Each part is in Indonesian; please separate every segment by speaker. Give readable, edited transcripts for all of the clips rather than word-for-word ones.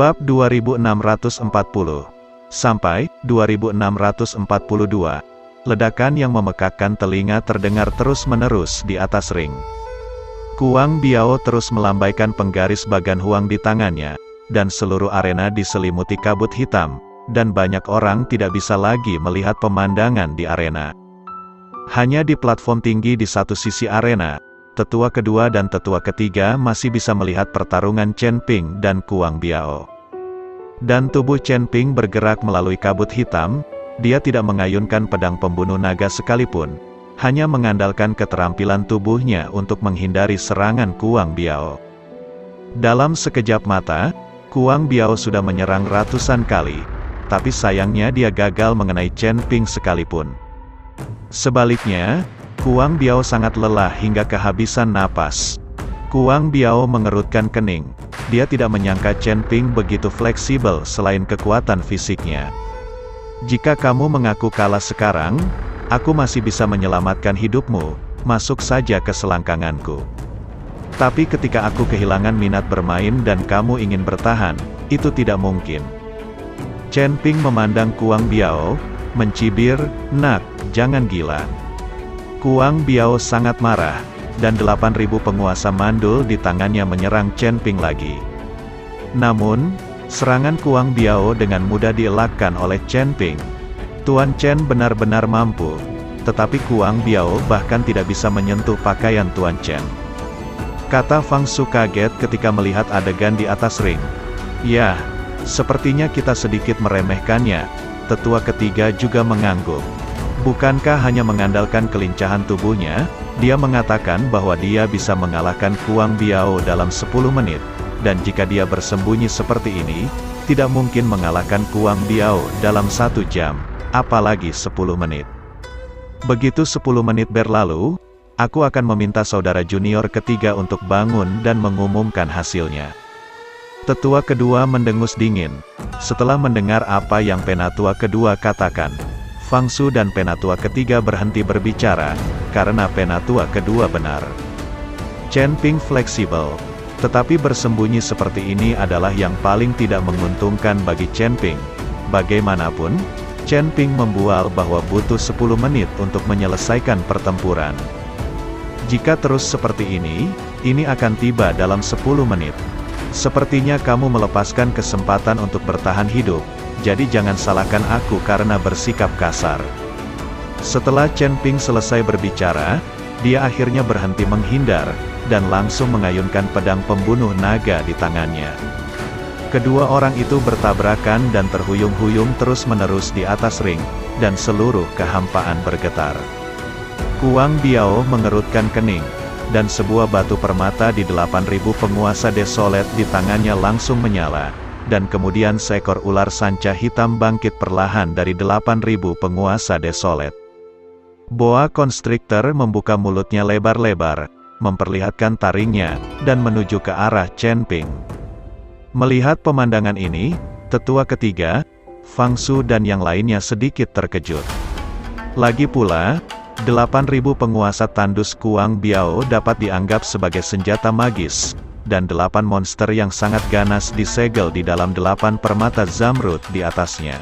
Speaker 1: Bab 2640 sampai 2642. Ledakan yang memekakkan telinga terdengar terus-menerus di atas ring. Kuang Biao terus melambaikan penggaris bagan Huang di tangannya, dan seluruh arena diselimuti kabut hitam, dan banyak orang tidak bisa lagi melihat pemandangan di arena. Hanya di platform tinggi di satu sisi arena, tetua kedua dan tetua ketiga masih bisa melihat pertarungan Chen Ping dan Kuang Biao. Dan tubuh Chen Ping bergerak melalui kabut hitam. Dia tidak mengayunkan pedang pembunuh naga sekalipun, hanya mengandalkan keterampilan tubuhnya untuk menghindari serangan Kuang Biao. Dalam sekejap mata, Kuang Biao sudah menyerang ratusan kali, tapi sayangnya dia gagal mengenai Chen Ping sekalipun. Sebaliknya, Kuang Biao sangat lelah hingga kehabisan napas. Kuang Biao mengerutkan kening. Dia tidak menyangka Chen Ping begitu fleksibel selain kekuatan fisiknya. Jika kamu mengaku kalah sekarang, aku masih bisa menyelamatkan hidupmu, masuk saja ke selangkanganku. Tapi ketika aku kehilangan minat bermain dan kamu ingin bertahan, itu tidak mungkin. Chen Ping memandang Kuang Biao, mencibir, "Nak, jangan gila." Kuang Biao sangat marah, dan 8.000 penguasa mandul di tangannya menyerang Chen Ping lagi. Namun, serangan Kuang Biao dengan mudah dielakkan oleh Chen Ping. Tuan Chen benar-benar mampu, tetapi Kuang Biao bahkan tidak bisa menyentuh pakaian Tuan Chen. Kata Fang Su kaget ketika melihat adegan di atas ring. "Ya, sepertinya kita sedikit meremehkannya." Tetua ketiga juga mengangguk. Bukankah hanya mengandalkan kelincahan tubuhnya, dia mengatakan bahwa dia bisa mengalahkan Kuang Biao dalam 10 menit. Dan jika dia bersembunyi seperti ini, tidak mungkin mengalahkan Kuang Biao dalam 1 jam, apalagi 10 menit. Begitu 10 menit berlalu, aku akan meminta saudara junior ketiga untuk bangun dan mengumumkan hasilnya. Tetua kedua mendengus dingin. Setelah mendengar apa yang penatua kedua katakan, Fang Su dan penatua ketiga berhenti berbicara, karena penatua kedua benar. Chen Ping fleksibel. Tetapi bersembunyi seperti ini adalah yang paling tidak menguntungkan bagi Chen Ping. Bagaimanapun, Chen Ping membual bahwa butuh 10 menit untuk menyelesaikan pertempuran. Jika terus seperti ini akan tiba dalam 10 menit. Sepertinya kamu melepaskan kesempatan untuk bertahan hidup, jadi jangan salahkan aku karena bersikap kasar. Setelah Chen Ping selesai berbicara, dia akhirnya berhenti menghindar, dan langsung mengayunkan pedang pembunuh naga di tangannya. Kedua orang itu bertabrakan dan terhuyung-huyung terus-menerus di atas ring, dan seluruh kehampaan bergetar. Kuang Biao mengerutkan kening, dan sebuah batu permata di 8.000 penguasa desolet di tangannya langsung menyala, dan kemudian seekor ular sanca hitam bangkit perlahan dari 8.000 penguasa desolet. Boa Constrictor membuka mulutnya lebar-lebar, memperlihatkan taringnya, dan menuju ke arah Chen Ping. Melihat pemandangan ini, tetua ketiga, Fang Su dan yang lainnya sedikit terkejut. Lagi pula, 8.000 penguasa tandus Kuang Biao dapat dianggap sebagai senjata magis, dan 8 monster yang sangat ganas disegel di dalam 8 permata zamrud di atasnya.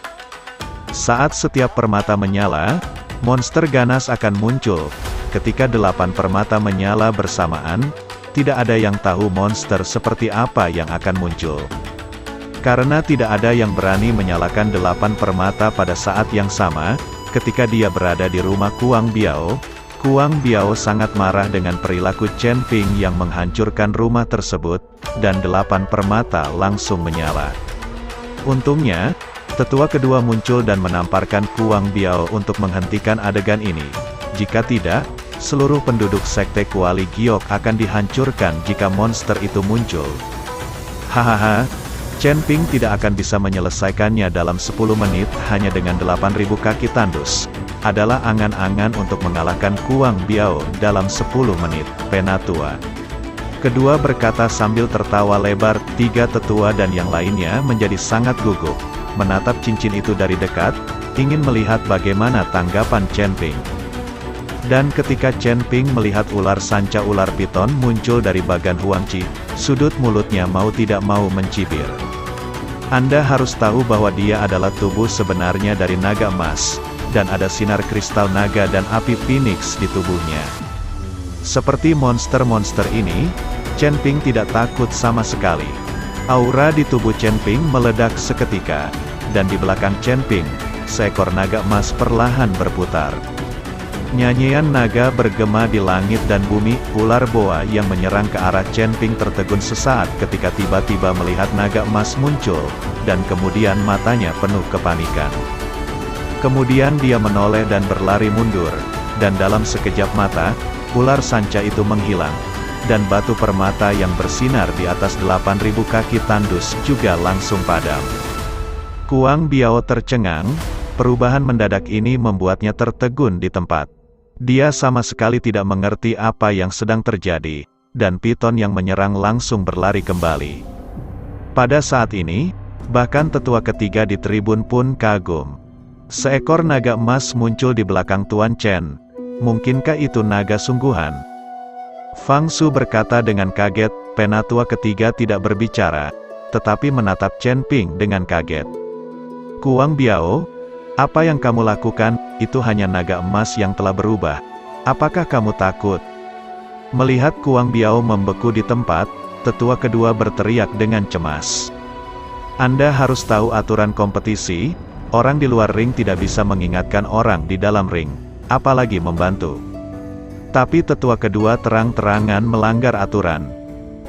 Speaker 1: Saat setiap permata menyala, monster ganas akan muncul. Ketika 8 permata menyala bersamaan, tidak ada yang tahu monster seperti apa yang akan muncul. Karena tidak ada yang berani menyalakan 8 permata pada saat yang sama, ketika dia berada di rumah Kuang Biao sangat marah dengan perilaku Chen Ping yang menghancurkan rumah tersebut, dan 8 permata langsung menyala. Untungnya, tetua kedua muncul dan menamparkan Kuang Biao untuk menghentikan adegan ini. Jika tidak, seluruh penduduk sekte Kuali Giok akan dihancurkan jika monster itu muncul. Hahaha, Chen Ping tidak akan bisa menyelesaikannya dalam 10 menit hanya dengan 8.000 kaki tandus. Adalah angan-angan untuk mengalahkan Kuang Biao dalam 10 menit, penatua. Kedua berkata sambil tertawa lebar. Tiga tetua dan yang lainnya menjadi sangat gugup, menatap cincin itu dari dekat, ingin melihat bagaimana tanggapan Chen Ping. Dan ketika Chen Ping melihat ular sanca ular piton muncul dari bagan Huangqi, sudut mulutnya mau tidak mau mencibir. Anda harus tahu bahwa dia adalah tubuh sebenarnya dari naga emas, dan ada sinar kristal naga dan api phoenix di tubuhnya. Seperti monster-monster ini, Chen Ping tidak takut sama sekali. Aura di tubuh Chen Ping meledak seketika, dan di belakang Chen Ping, seekor naga emas perlahan berputar. Nyanyian naga bergema di langit dan bumi. Ular boa yang menyerang ke arah Chen Ping tertegun sesaat ketika tiba-tiba melihat naga emas muncul, dan kemudian matanya penuh kepanikan. Kemudian dia menoleh dan berlari mundur, dan dalam sekejap mata, ular sanca itu menghilang, dan batu permata yang bersinar di atas 8.000 kaki tandus juga langsung padam. Kuang Biao tercengang, perubahan mendadak ini membuatnya tertegun di tempat. Dia sama sekali tidak mengerti apa yang sedang terjadi, dan piton yang menyerang langsung berlari kembali. Pada saat ini, bahkan tetua ketiga di tribun pun kagum. Seekor naga emas muncul di belakang Tuan Chen. Mungkinkah itu naga sungguhan? Fang Su berkata dengan kaget. Penatua ketiga tidak berbicara, tetapi menatap Chen Ping dengan kaget. Kuang Biao, apa yang kamu lakukan? Itu hanya naga emas yang telah berubah. Apakah kamu takut? Melihat Kuang Biao membeku di tempat, tetua kedua berteriak dengan cemas. Anda harus tahu aturan kompetisi. Orang di luar ring tidak bisa mengingatkan orang di dalam ring, apalagi membantu. Tapi tetua kedua terang-terangan melanggar aturan.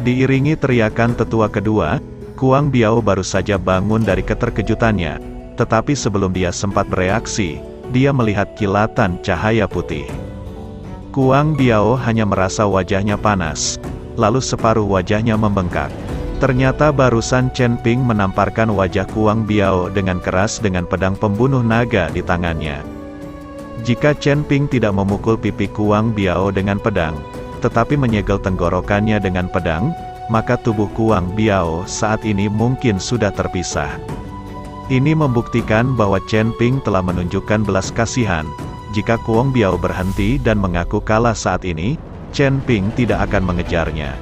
Speaker 1: Diiringi teriakan tetua kedua, Kuang Biao baru saja bangun dari keterkejutannya. Tetapi sebelum dia sempat bereaksi, dia melihat kilatan cahaya putih. Kuang Biao hanya merasa wajahnya panas, lalu separuh wajahnya membengkak. Ternyata barusan Chen Ping menamparkan wajah Kuang Biao dengan keras dengan pedang pembunuh naga di tangannya. Jika Chen Ping tidak memukul pipi Kuang Biao dengan pedang, tetapi menyegel tenggorokannya dengan pedang, maka tubuh Kuang Biao saat ini mungkin sudah terpisah. Ini membuktikan bahwa Chen Ping telah menunjukkan belas kasihan. Jika Kuang Biao berhenti dan mengaku kalah saat ini, Chen Ping tidak akan mengejarnya.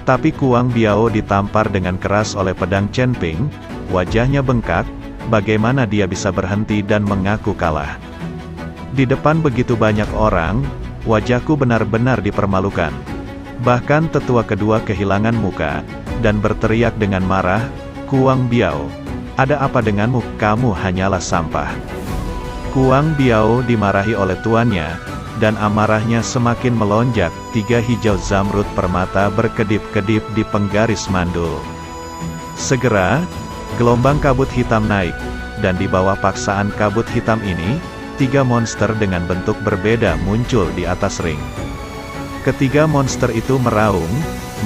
Speaker 1: Tapi Kuang Biao ditampar dengan keras oleh pedang Chen Ping, wajahnya bengkak. Bagaimana dia bisa berhenti dan mengaku kalah? Di depan begitu banyak orang, wajahku benar-benar dipermalukan. Bahkan tetua kedua kehilangan muka, dan berteriak dengan marah, Kuang Biao, ada apa denganmu? Kamu hanyalah sampah. Kuang Biao dimarahi oleh tuannya, dan amarahnya semakin melonjak. 3 hijau zamrud permata berkedip-kedip di penggaris mandul. Segera, gelombang kabut hitam naik, dan di bawah paksaan kabut hitam ini, 3 monster dengan bentuk berbeda muncul di atas ring. Ketiga monster itu meraung,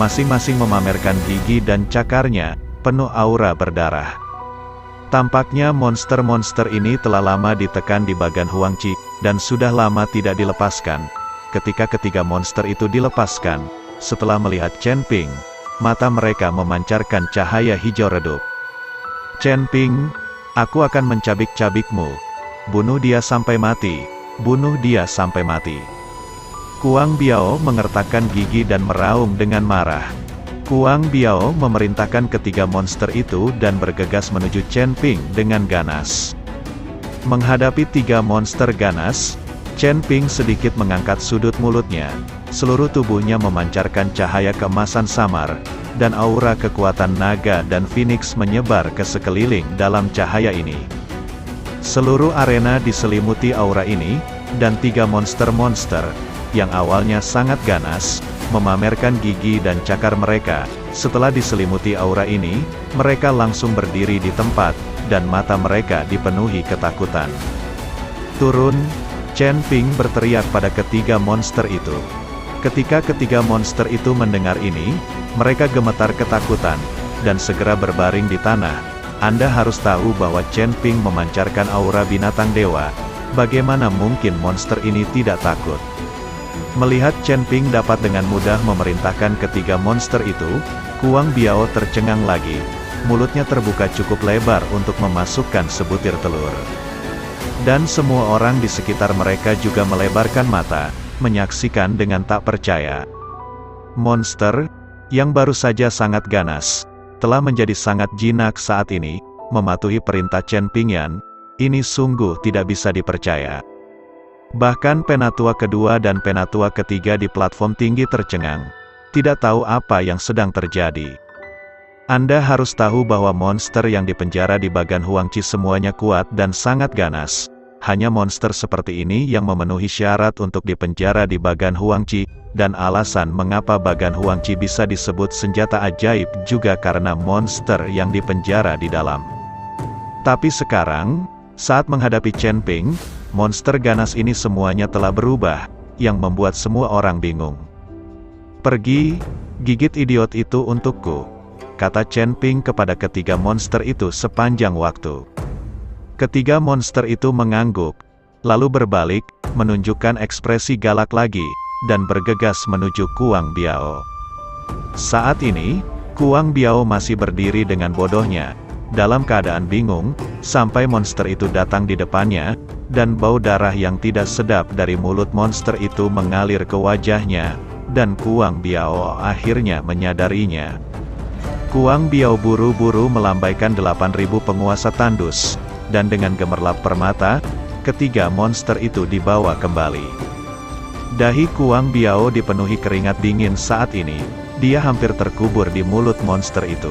Speaker 1: masing-masing memamerkan gigi dan cakarnya, penuh aura berdarah. Tampaknya monster-monster ini telah lama ditekan di bagan Huangqi, dan sudah lama tidak dilepaskan. Ketika ketiga monster itu dilepaskan, setelah melihat Chen Ping, mata mereka memancarkan cahaya hijau redup. Chen Ping, aku akan mencabik-cabikmu. Bunuh dia sampai mati. Bunuh dia sampai mati. Kuang Biao mengertakkan gigi dan meraung dengan marah. Kuang Biao memerintahkan ketiga monster itu dan bergegas menuju Chen Ping dengan ganas. Menghadapi 3 monster ganas, Chen Ping sedikit mengangkat sudut mulutnya. Seluruh tubuhnya memancarkan cahaya keemasan samar, dan aura kekuatan naga dan phoenix menyebar ke sekeliling dalam cahaya ini. Seluruh arena diselimuti aura ini, dan 3 monster-monster, yang awalnya sangat ganas, memamerkan gigi dan cakar mereka. Setelah diselimuti aura ini, mereka langsung berdiri di tempat, dan mata mereka dipenuhi ketakutan. Turun, Chen Ping berteriak pada ketiga monster itu. Ketika ketiga monster itu mendengar ini, mereka gemetar ketakutan, dan segera berbaring di tanah. Anda harus tahu bahwa Chen Ping memancarkan aura binatang dewa. Bagaimana mungkin monster ini tidak takut? Melihat Chen Ping dapat dengan mudah memerintahkan ketiga monster itu, Kuang Biao tercengang lagi. Mulutnya terbuka cukup lebar untuk memasukkan sebutir telur. Dan semua orang di sekitar mereka juga melebarkan mata, menyaksikan dengan tak percaya. Monster, yang baru saja sangat ganas, telah menjadi sangat jinak saat ini, mematuhi perintah Chen Pingyan. Ini sungguh tidak bisa dipercaya. Bahkan penatua kedua dan penatua ketiga di platform tinggi tercengang. Tidak tahu apa yang sedang terjadi. Anda harus tahu bahwa monster yang dipenjara di Bagan Huangqi semuanya kuat dan sangat ganas. Hanya monster seperti ini yang memenuhi syarat untuk dipenjara di Bagan Huangqi, dan alasan mengapa Bagan Huangqi bisa disebut senjata ajaib juga karena monster yang dipenjara di dalam. Tapi sekarang, saat menghadapi Chen Ping, monster ganas ini semuanya telah berubah, yang membuat semua orang bingung. "Pergi, gigit idiot itu untukku," kata Chen Ping kepada ketiga monster itu sepanjang waktu. Ketiga monster itu mengangguk, lalu berbalik, menunjukkan ekspresi galak lagi, dan bergegas menuju Kuang Biao. Saat ini, Kuang Biao masih berdiri dengan bodohnya, dalam keadaan bingung, sampai monster itu datang di depannya, dan bau darah yang tidak sedap dari mulut monster itu mengalir ke wajahnya, dan Kuang Biao akhirnya menyadarinya. Kuang Biao buru-buru melambaikan 8.000 penguasa tandus, dan dengan gemerlap permata, ketiga monster itu dibawa kembali. Dahi Kuang Biao dipenuhi keringat dingin saat ini, dia hampir terkubur di mulut monster itu.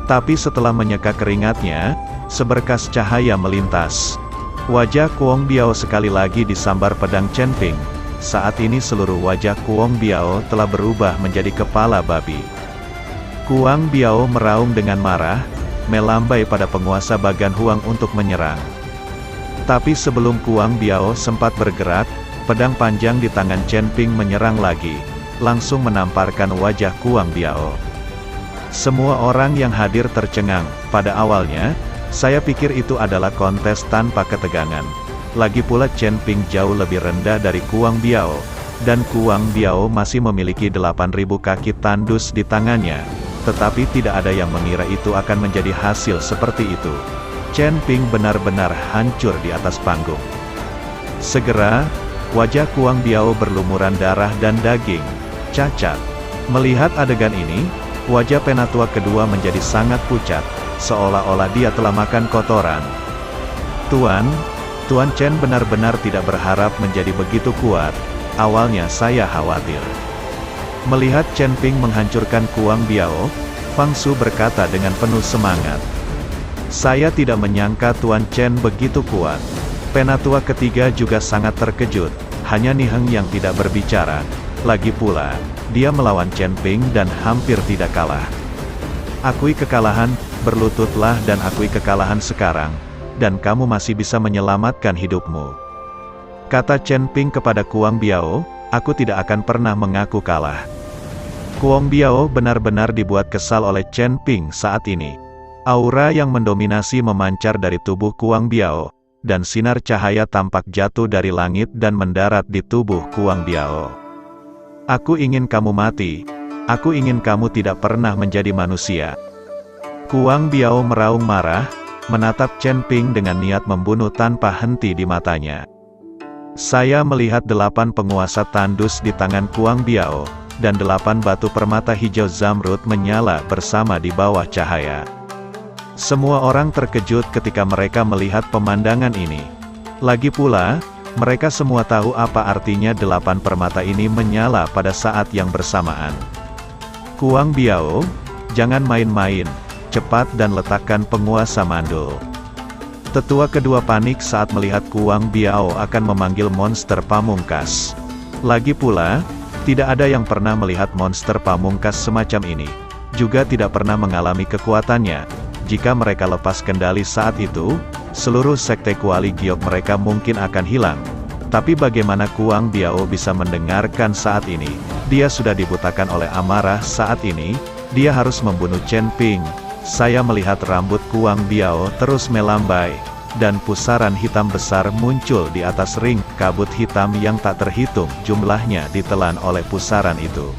Speaker 1: Tapi setelah menyeka keringatnya, seberkas cahaya melintas. Wajah Kuang Biao sekali lagi disambar pedang Chen Ping. Saat ini seluruh wajah Kuang Biao telah berubah menjadi kepala babi. Kuang Biao meraung dengan marah, melambai pada penguasa Bagan Huang untuk menyerang. Tapi sebelum Kuang Biao sempat bergerak, pedang panjang di tangan Chen Ping menyerang lagi, langsung menamparkan wajah Kuang Biao. Semua orang yang hadir tercengang. Pada awalnya, saya pikir itu adalah kontes tanpa ketegangan. Lagi pula Chen Ping jauh lebih rendah dari Kuang Biao, dan Kuang Biao masih memiliki 8.000 kaki tandus di tangannya. Tetapi tidak ada yang mengira itu akan menjadi hasil seperti itu. Chen Ping benar-benar hancur di atas panggung. Segera, wajah Kuang Biao berlumuran darah dan daging, cacat. Melihat adegan ini, wajah penatua kedua menjadi sangat pucat, seolah-olah dia telah makan kotoran. Tuan Chen benar-benar tidak berharap menjadi begitu kuat. Awalnya saya khawatir. Melihat Chen Ping menghancurkan Kuang Biao, Fang Su berkata dengan penuh semangat. "Saya tidak menyangka Tuan Chen begitu kuat." Penatua ketiga juga sangat terkejut, hanya Ni Heng yang tidak berbicara. Lagi pula, dia melawan Chen Ping dan hampir tidak kalah. "Akui kekalahan, berlututlah dan akui kekalahan sekarang, dan kamu masih bisa menyelamatkan hidupmu," kata Chen Ping kepada Kuang Biao. "Aku tidak akan pernah mengaku kalah." Kuang Biao benar-benar dibuat kesal oleh Chen Ping saat ini. Aura yang mendominasi memancar dari tubuh Kuang Biao, dan sinar cahaya tampak jatuh dari langit dan mendarat di tubuh Kuang Biao. "Aku ingin kamu mati. Aku ingin kamu tidak pernah menjadi manusia." Kuang Biao meraung marah, menatap Chen Ping dengan niat membunuh tanpa henti di matanya. "Saya melihat 8 penguasa tandus di tangan Kuang Biao, dan 8 batu permata hijau zamrud menyala bersama di bawah cahaya." Semua orang terkejut ketika mereka melihat pemandangan ini. Lagi pula, mereka semua tahu apa artinya 8 permata ini menyala pada saat yang bersamaan. "Kuang Biao, jangan main-main, cepat dan letakkan penguasa mandul." Tetua kedua panik saat melihat Kuang Biao akan memanggil monster pamungkas. Lagi pula, tidak ada yang pernah melihat monster pamungkas semacam ini, juga tidak pernah mengalami kekuatannya. Jika mereka lepas kendali saat itu, seluruh sekte Kuali Giok mereka mungkin akan hilang. Tapi bagaimana Kuang Biao bisa mendengarkan saat ini? Dia sudah dibutakan oleh amarah saat ini, dia harus membunuh Chen Ping. Saya melihat rambut Kuang Biao terus melambai, dan pusaran hitam besar muncul di atas ring kabut hitam yang tak terhitung jumlahnya ditelan oleh pusaran itu.